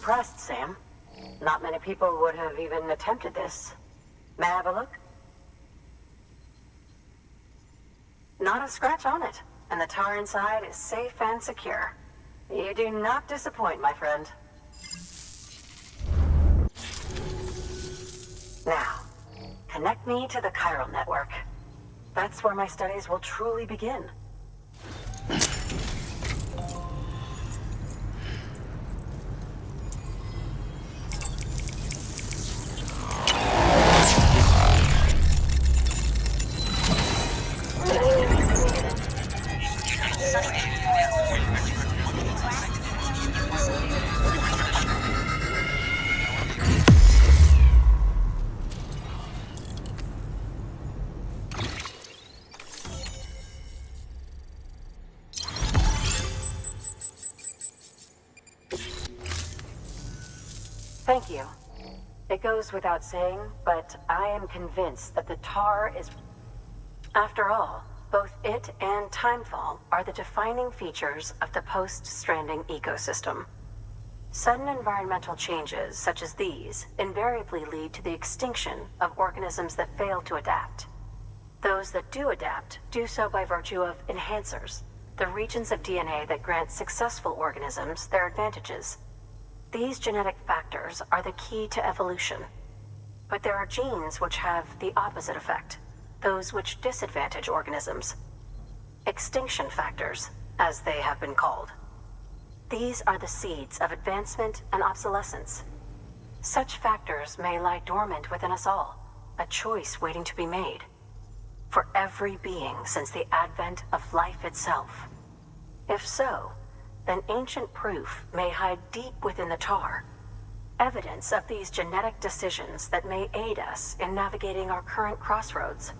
impressed, Sam. Not many people would have even attempted this. May I have a look? Not a scratch on it, and the tar inside is safe and secure. You do not disappoint, my friend. Now, connect me to the chiral network. That's where my studies will truly begin. Thank you. It goes without saying, but I am convinced that the tar is... After all, both it and timefall are the defining features of the post-stranding ecosystem. Sudden environmental changes such as these invariably lead to the extinction of organisms that fail to adapt. Those that do adapt do so by virtue of enhancers, the regions of DNA that grant successful organisms their advantages. These genetic factors are the key to evolution. But there are genes which have the opposite effect, those which disadvantage organisms. Extinction factors, as they have been called. These are the seeds of advancement and obsolescence. Such factors may lie dormant within us all, a choice waiting to be made. For every being since the advent of life itself. If so, then ancient proof may hide deep within the tar. Evidence of these genetic decisions that may aid us in navigating our current crossroads.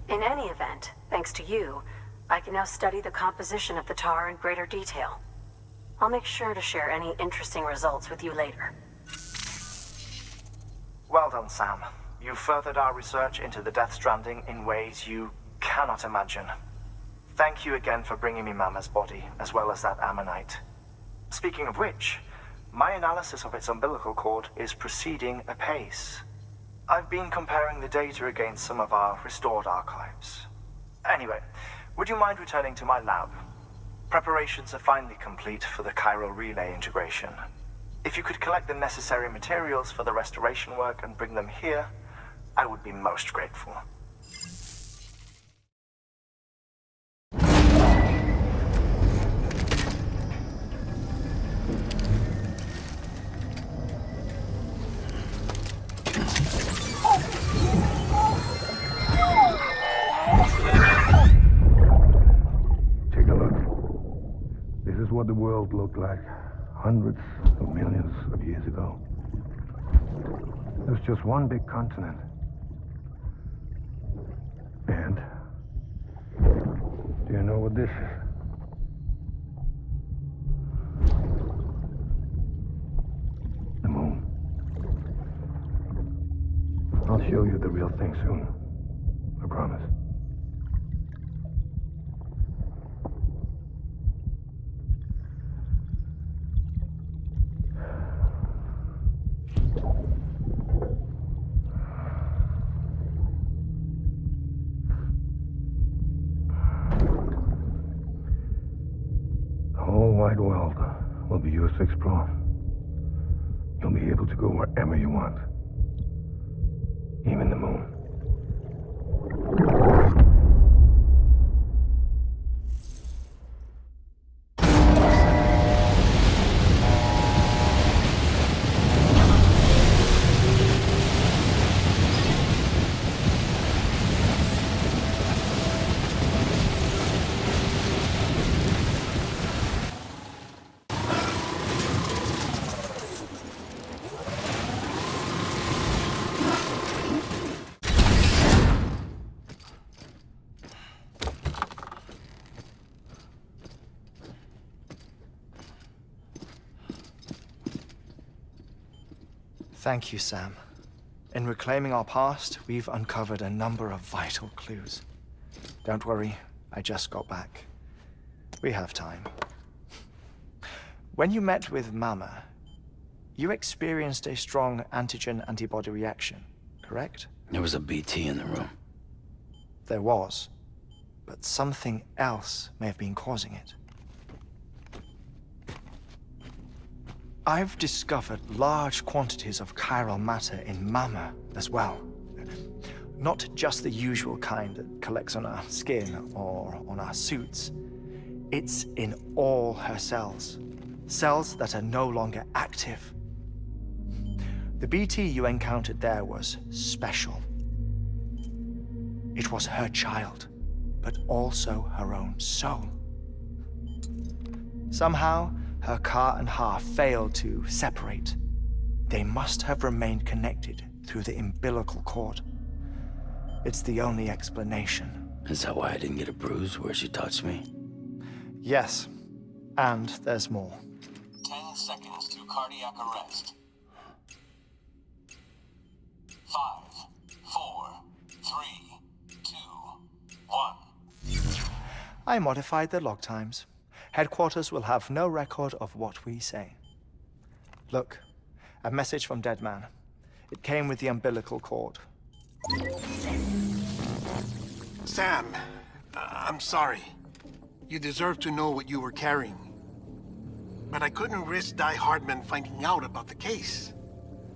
In any event, thanks to you, I can now study the composition of the tar in greater detail. I'll make sure to share any interesting results with you later. Well done, Sam. You furthered our research into the Death Stranding in ways you cannot imagine. Thank you again for bringing me Mama's body, as well as that ammonite. Speaking of which, my analysis of its umbilical cord is proceeding apace. I've been comparing the data against some of our restored archives. Anyway, would you mind returning to my lab? Preparations are finally complete for the chiral relay integration. If you could collect the necessary materials for the restoration work and bring them here, I would be most grateful. What the world looked like hundreds of millions of years ago. It was just one big continent. And do you know what this is? The moon. I'll show you the real thing soon. I promise. Wide world will be yours to explore. You'll be able to go wherever you want. Even the moon. Thank you, Sam. In reclaiming our past, we've uncovered a number of vital clues. Don't worry, I just got back. We have time. When you met with Mama, You experienced a strong antigen-antibody reaction, correct? There was a BT in the room. There was, but something else may have been causing it. I've discovered large quantities of chiral matter in Mama as well. Not just the usual kind that collects on our skin or on our suits. It's in all her cells. Cells that are no longer active. The BT you encountered there was special. It was her child, but also her own soul. Somehow, her car and half failed to separate. They must have remained connected through the umbilical cord. It's the only explanation. Is that why I didn't get a bruise where she touched me? Yes, and there's more. 10 seconds to cardiac arrest. 5, 4, 3, 2, 1. I modified the log times. Headquarters will have no record of what we say. Look, a message from Dead Man. It came with the umbilical cord. Sam, I'm sorry. You deserve to know what you were carrying. But I couldn't risk Di Hardman finding out about the case.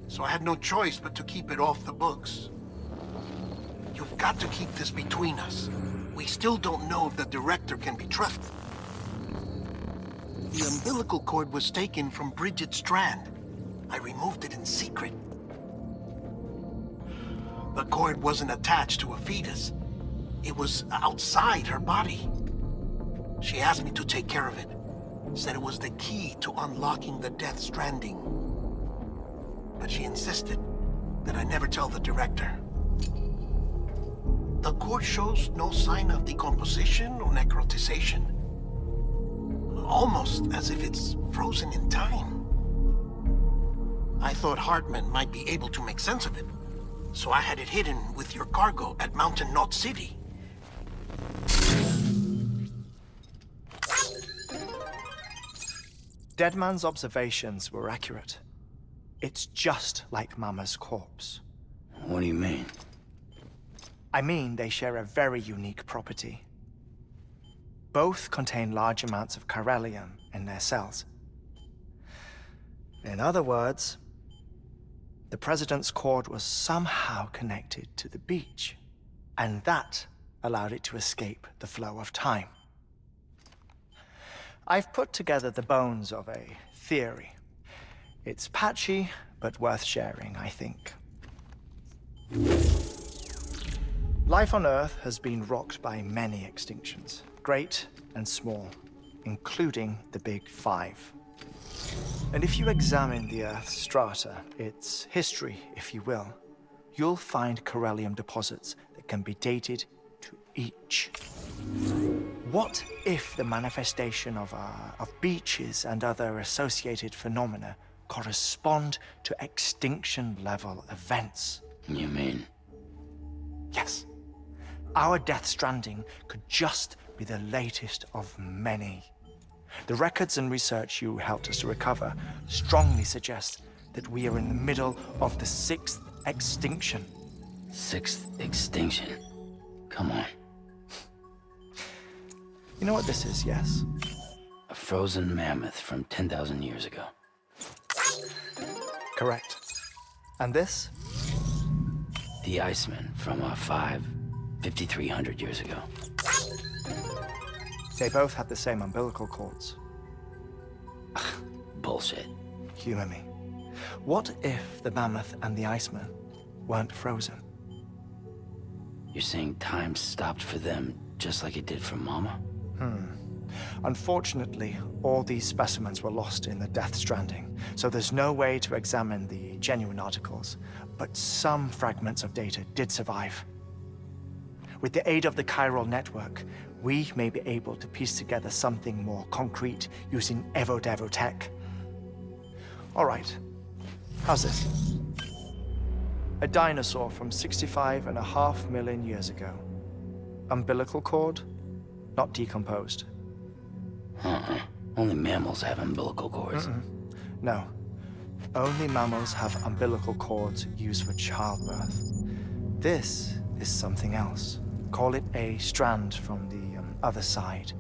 So I had no choice but to keep it off the books. You've got to keep this between us. We still don't know if the director can be trusted. The umbilical cord was taken from Bridget Strand. I removed it in secret. The cord wasn't attached to a fetus. It was outside her body. She asked me to take care of it. Said it was the key to unlocking the Death Stranding. But she insisted that I never tell the director. The cord shows no sign of decomposition or necrotization. Almost as if it's frozen in time. I thought Hartman might be able to make sense of it, so I had it hidden with your cargo at Mountain Knot City. Deadman's observations were accurate. It's just like Mama's corpse. What do you mean? I mean, they share a very unique property. Both contain large amounts of chiralium in their cells. In other words, the president's cord was somehow connected to the beach, and that allowed it to escape the flow of time. I've put together the bones of a theory. It's patchy, but worth sharing, I think. Life on Earth has been rocked by many extinctions, great and small, including the Big Five. And if you examine the Earth's strata, its history, if you will, you'll find chiralium deposits that can be dated to each. What if the manifestation of beaches and other associated phenomena correspond to extinction-level events? You mean? Yes. Our Death Stranding could just be the latest of many. The records and research you helped us to recover strongly suggest that we are in the middle of the 6th extinction. 6th extinction? Come on. You know what this is, yes? A frozen mammoth from 10,000 years ago. Correct. And this? The Iceman from 5,300 years ago. They both had the same umbilical cords. Bullshit. Humor me. What if the mammoth and the Iceman weren't frozen? You're saying time stopped for them just like it did for Mama? Unfortunately, all these specimens were lost in the Death Stranding, so there's no way to examine the genuine articles, but some fragments of data did survive. With the aid of the chiral network, we may be able to piece together something more concrete using Evo-Devo tech. All right, how's this? A dinosaur from 65.5 million years ago. Umbilical cord, not decomposed. Only mammals have umbilical cords. No. Only mammals have umbilical cords used for childbirth. This is something else. Call it a strand from the other side.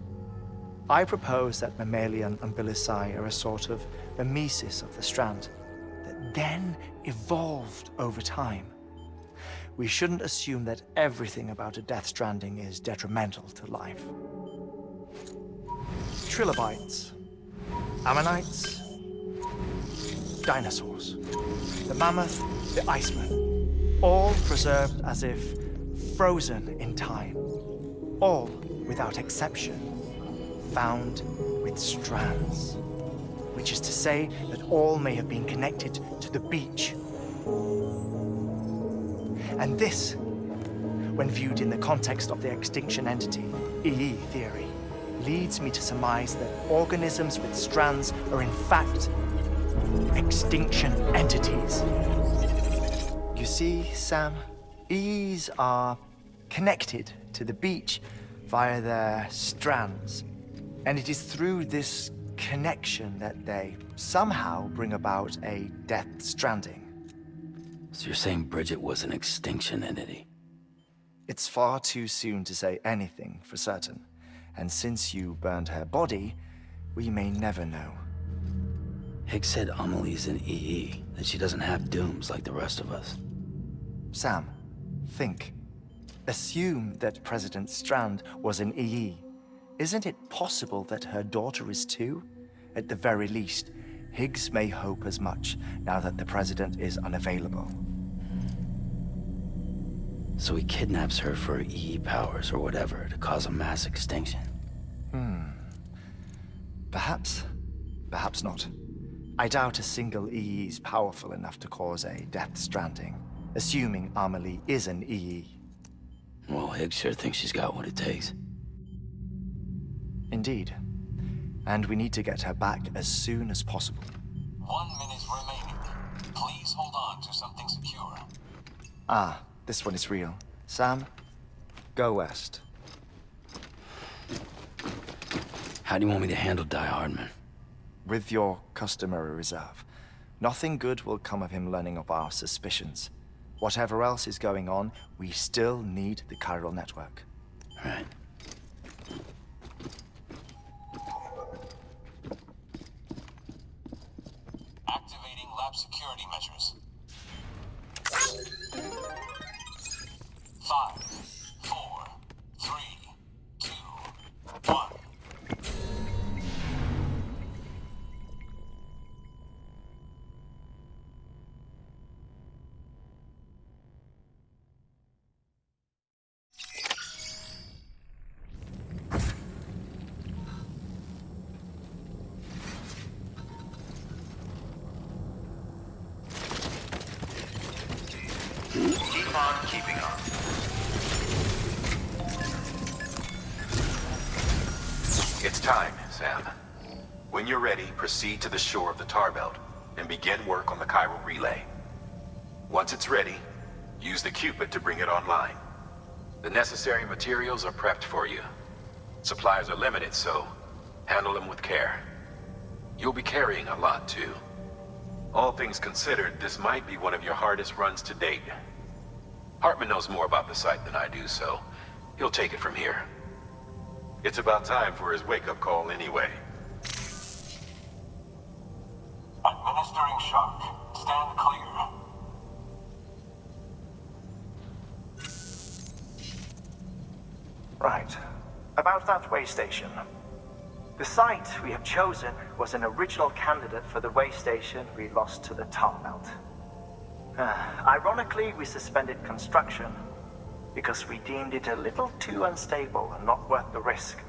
I propose that mammalian umbilici are a sort of mimesis of the strand that then evolved over time. We shouldn't assume that everything about a death stranding is detrimental to life. Trilobites, ammonites, dinosaurs, the mammoth, the iceman, all preserved as if frozen in time, all without exception found with strands, which is to say that all may have been connected to the beach. And this, when viewed in the context of the extinction entity, EE theory, leads me to surmise that organisms with strands are in fact extinction entities. You see, Sam, EEs are connected to the beach via their strands. And it is through this connection that they somehow bring about a death stranding. So you're saying Bridget was an extinction entity? It's far too soon to say anything for certain. And since you burned her body, we may never know. Higgs said Amelie's an EE, that she doesn't have dooms like the rest of us. Sam, think. Assume that President Strand was an EE. Isn't it possible that her daughter is too? At the very least, Higgs may hope as much now that the president is unavailable. So he kidnaps her for EE powers or whatever to cause a mass extinction. Perhaps. Perhaps not. I doubt a single EE is powerful enough to cause a death stranding, assuming Amelie is an EE. Well, Higgs sure thinks she's got what it takes. Indeed. And we need to get her back as soon as possible. 1 minute remaining. Please hold on to something secure. Ah, this one is real. Sam, go west. How do you want me to handle Die Hardman? With your customary reserve. Nothing good will come of him learning of our suspicions. Whatever else is going on, we still need the chiral network. Right. Activating lab security measures. 5, 4, 3, 2, 1. Keep on keeping on. It's time, Sam. When you're ready, proceed to the shore of the tar belt and begin work on the chiral relay. Once it's ready, use the Cupid to bring it online. The necessary materials are prepped for you. Supplies are limited, so handle them with care. You'll be carrying a lot, too. All things considered, this might be one of your hardest runs to date. Hartman knows more about the site than I do, so he'll take it from here. It's about time for his wake-up call anyway. Administering shock. Stand clear. Right. About that way station. The site we have chosen was an original candidate for the way station we lost to the tar belt. Ironically, we suspended construction because we deemed it a little too unstable and not worth the risk.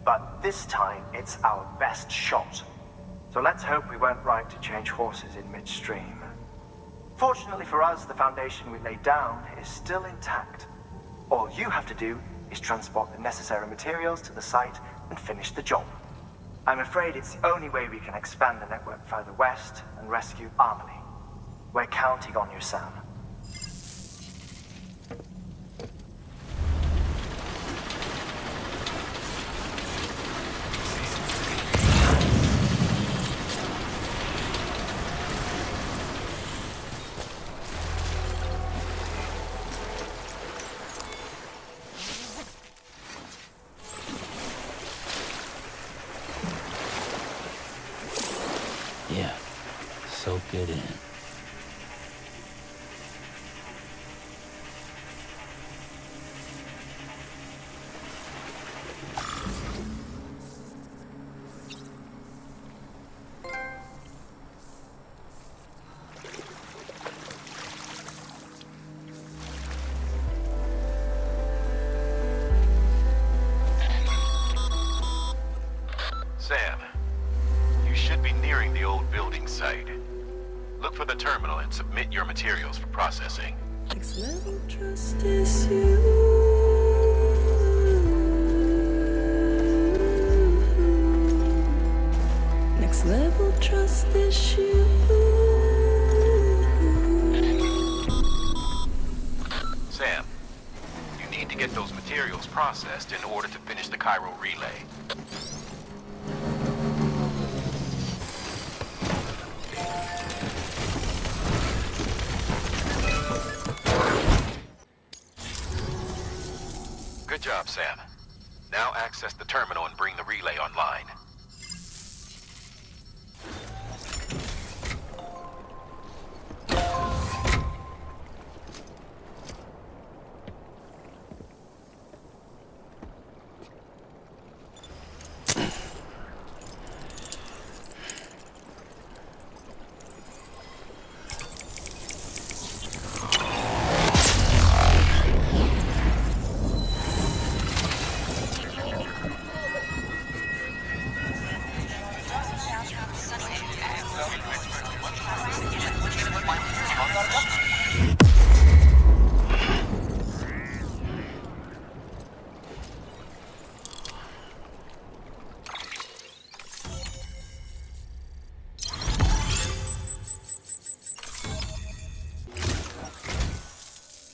But this time, it's our best shot. So let's hope we weren't right to change horses in midstream. Fortunately for us, the foundation we laid down is still intact. All you have to do is transport the necessary materials to the site and finish the job. I'm afraid it's the only way we can expand the network further west and rescue Amelie. We're counting on you, Sam. get in. Sam, you should be nearing the old building site. Look for the terminal and submit your materials for processing. Next level trust is you. Next level trust is you. Sam, you need to get those materials processed in order to finish the Cairo relay. Good job, Sam. Now access the terminal and bring the relay online.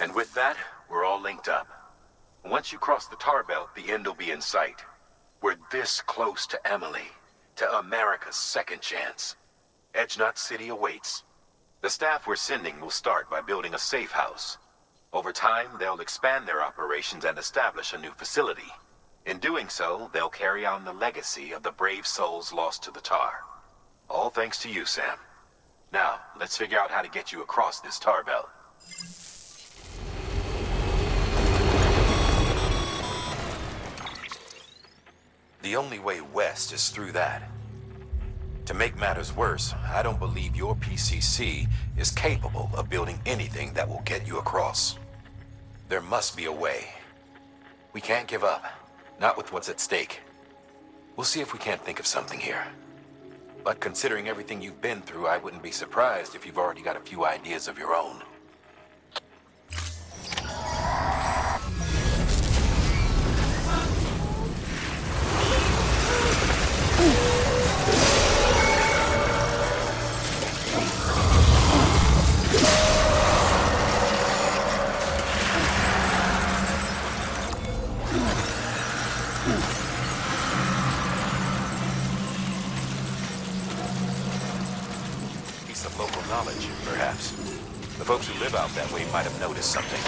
And with that, we're all linked up. Once you cross the tar belt, the end will be in sight. We're this close to Emily, to America's second chance. Edgenut City awaits. The staff we're sending will start by building a safe house. Over time, they'll expand their operations and establish a new facility. In doing so, they'll carry on the legacy of the brave souls lost to the tar. All thanks to you, Sam. Now, let's figure out how to get you across this tar belt. The only way west is through that. To make matters worse, I don't believe your PCC is capable of building anything that will get you across. There must be a way. We can't give up, not with what's at stake. We'll see if we can't think of something here. But considering everything you've been through, I wouldn't be surprised if you've already got a few ideas of your own. Local knowledge, perhaps. The folks who live out that way might have noticed something.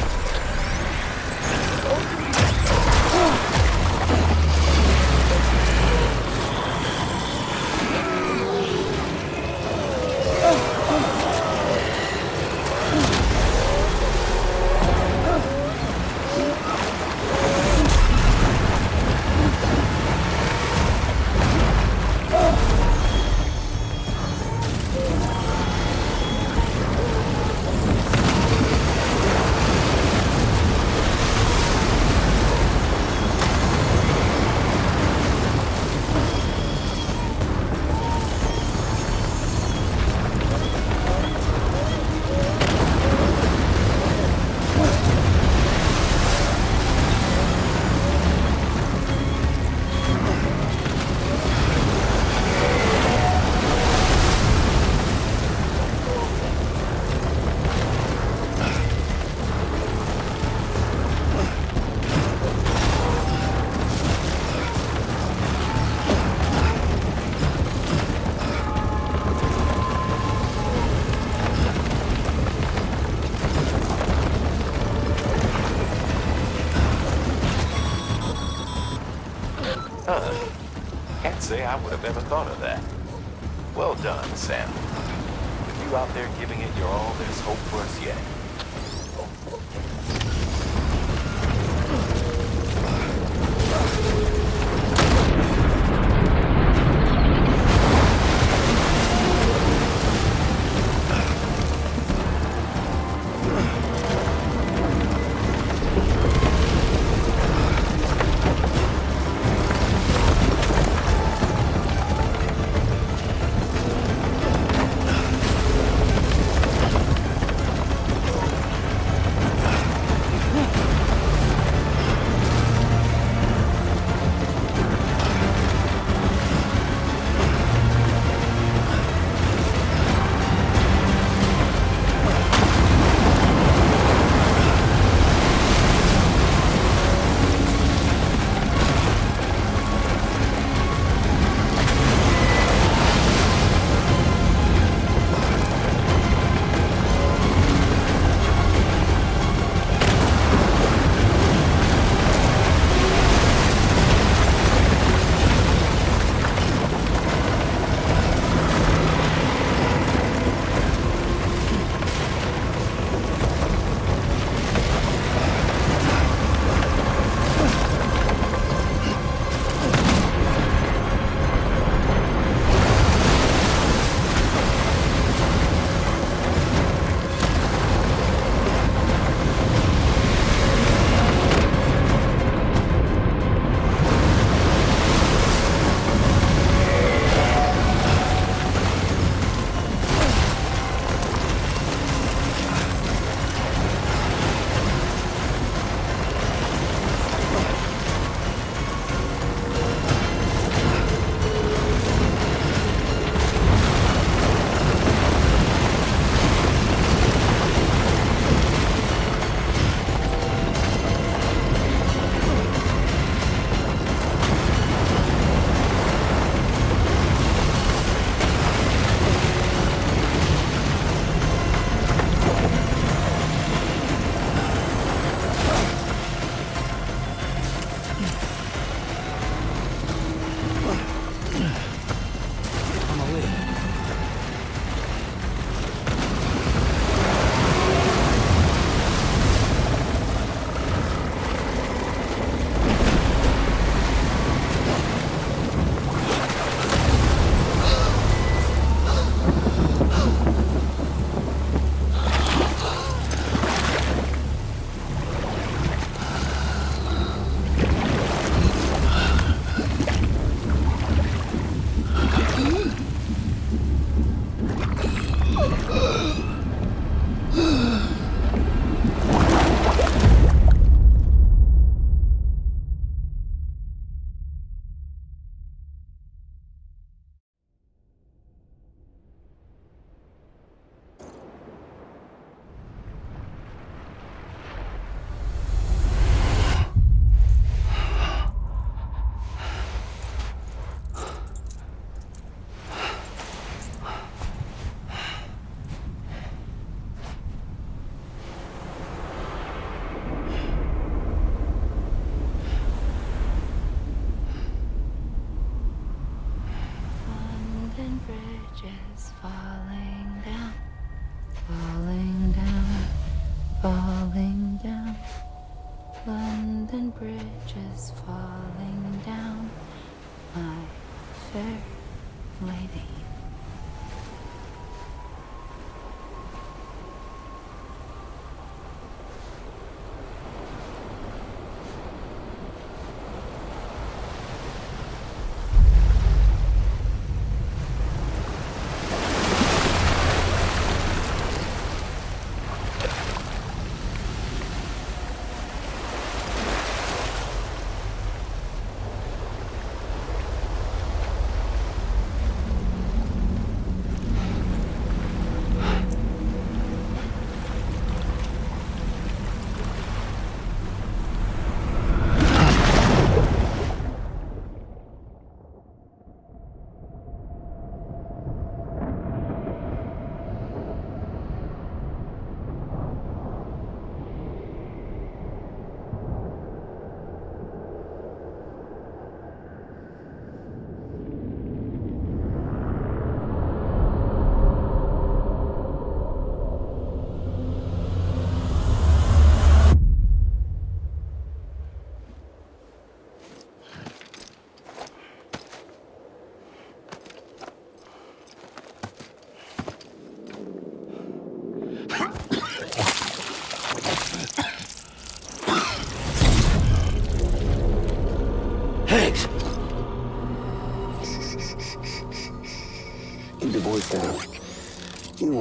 Can't say I would have ever thought of that. Well done, Sam. If you you out there giving it your all, there's hope for us yet.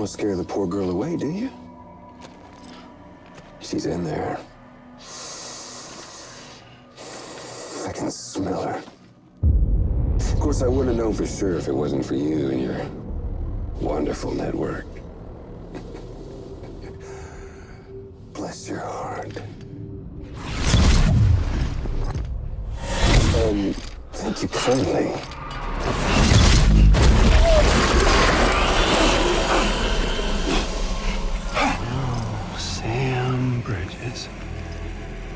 want to scare the poor girl away, do you? She's in there. I can smell her. Of course, I wouldn't have known for sure if it wasn't for you and your wonderful network. Bless your heart. Thank you kindly. Oh, Sam Bridges.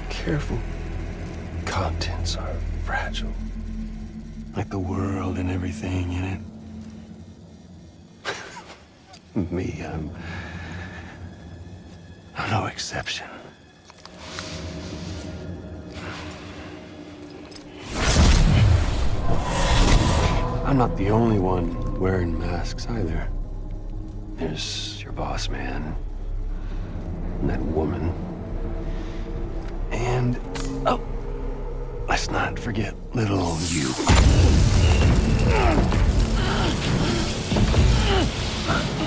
Careful. Contents are fragile. Like the world and everything in it. Me, I'm no exception. I'm not the only one wearing masks either. There's your boss man, and that woman, and, oh, let's not forget little old you.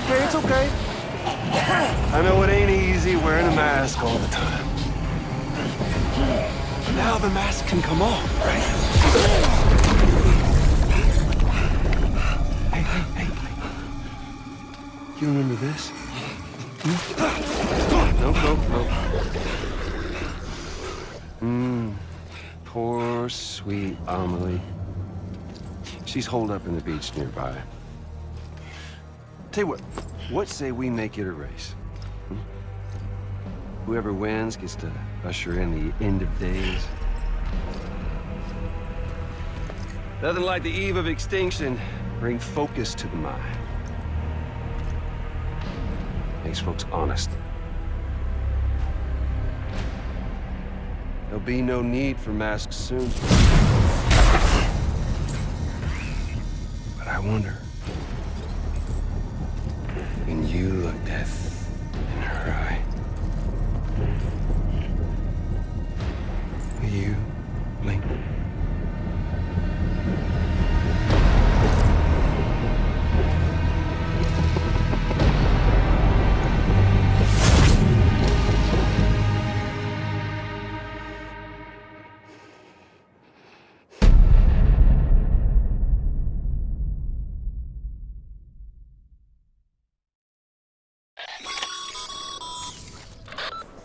Okay, it's okay. I know it ain't easy wearing a mask all the time. Now the mask can come off, right? Hey. You remember this? Nope. Poor, sweet Amelie. She's holed up in the beach nearby. Tell you what say we make it a race? Whoever wins gets to usher in the end of days. Nothing like the eve of extinction. Bring focus to the mind. Makes folks honest. There'll be no need for masks soon. But I wonder, when you look death in her eye, will you blink?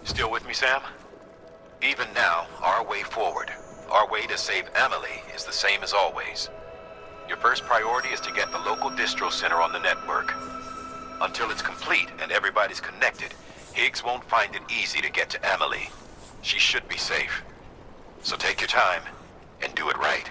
Still with me, Sam? Even now, our way forward, our way to save Amelie is the same as always. Your first priority is to get the local distro center on the network. Until it's complete and everybody's connected, Higgs won't find it easy to get to Amelie. She should be safe. So take your time and do it right.